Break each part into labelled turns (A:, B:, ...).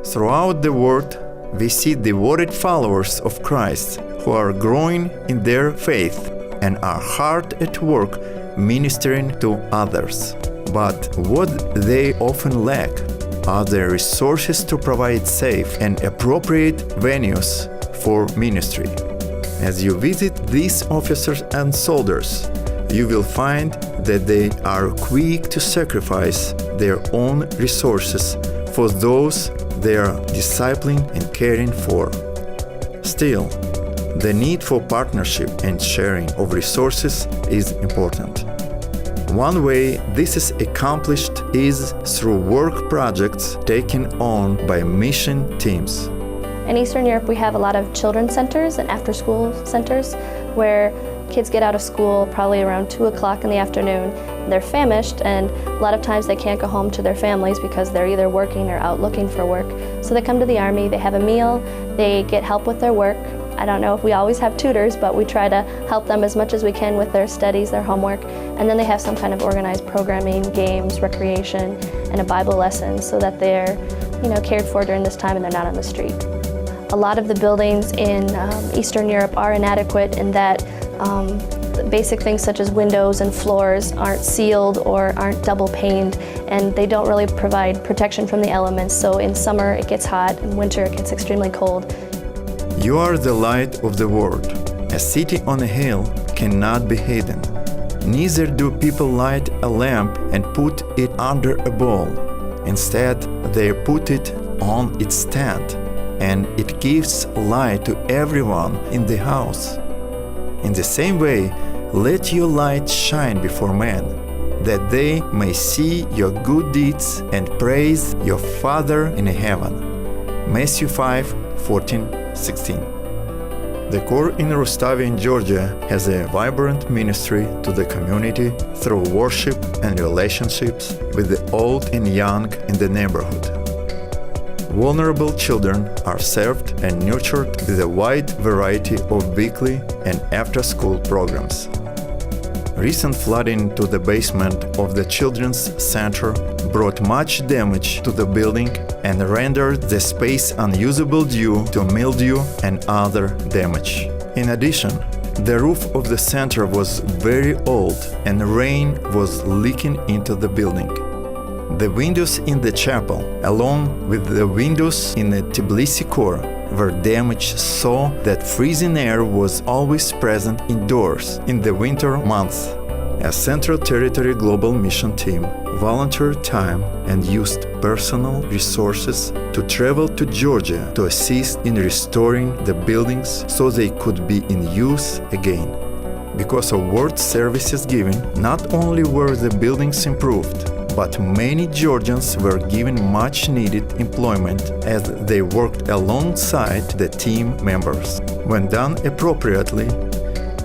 A: Throughout the world, we see devoted followers of Christ who are growing in their faith and are hard at work ministering to others. But what they often lack are the resources to provide safe and appropriate venues for ministry. As you visit these officers and soldiers, you will find that they are quick to sacrifice their own resources for those they are discipling and caring for. Still, the need for partnership and sharing of resources is important. One way this is accomplished is through work projects taken on by mission teams.
B: In Eastern Europe, we have a lot of children's centers and after-school centers where kids get out of school probably around 2 o'clock in the afternoon. They're famished, and a lot of times they can't go home to their families because they're either working or out looking for work. So they come to the Army, they have a meal, they get help with their work. I don't know if we always have tutors, but we try to help them as much as we can with their studies, their homework, and then they have some kind of organized programming, games, recreation, and a Bible lesson so that they're cared for during this time and they're not on the street. A lot of the buildings in Eastern Europe are inadequate in that basic things such as windows and floors aren't sealed or aren't double paned, and they don't really provide protection from the elements. So in summer it gets hot, in winter it gets extremely cold.
A: You are the light of the world. A city on a hill cannot be hidden. Neither do people light a lamp and put it under a bowl. Instead, they put it on its stand, and it gives light to everyone in the house. In the same way, let your light shine before men, that they may see your good deeds and praise your Father in heaven. Matthew 5:14-16. The Corps in Rustavi, Georgia has a vibrant ministry to the community through worship and relationships with the old and young in the neighborhood. Vulnerable children are served and nurtured with a wide variety of weekly and after-school programs. Recent flooding to the basement of the Children's Center brought much damage to the building and rendered the space unusable due to mildew and other damage. In addition, the roof of the center was very old and rain was leaking into the building. The windows in the chapel, along with the windows in the Tbilisi Corps, were damaged so that freezing air was always present indoors in the winter months. A Central Territory Global Mission team volunteered time and used personal resources to travel to Georgia to assist in restoring the buildings so they could be in use again. Because of word services given, not only were the buildings improved, but many Georgians were given much-needed employment as they worked alongside the team members. When done appropriately,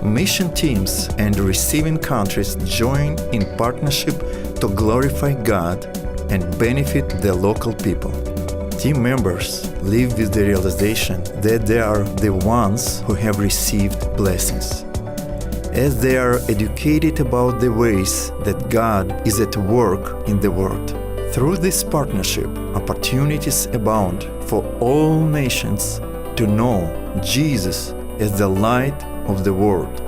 A: mission teams and receiving countries join in partnership to glorify God and benefit the local people. Team members live with the realization that they are the ones who have received blessings. As they are educated about the ways that God is at work in the world. Through this partnership, opportunities abound for all nations to know Jesus as the light of the world.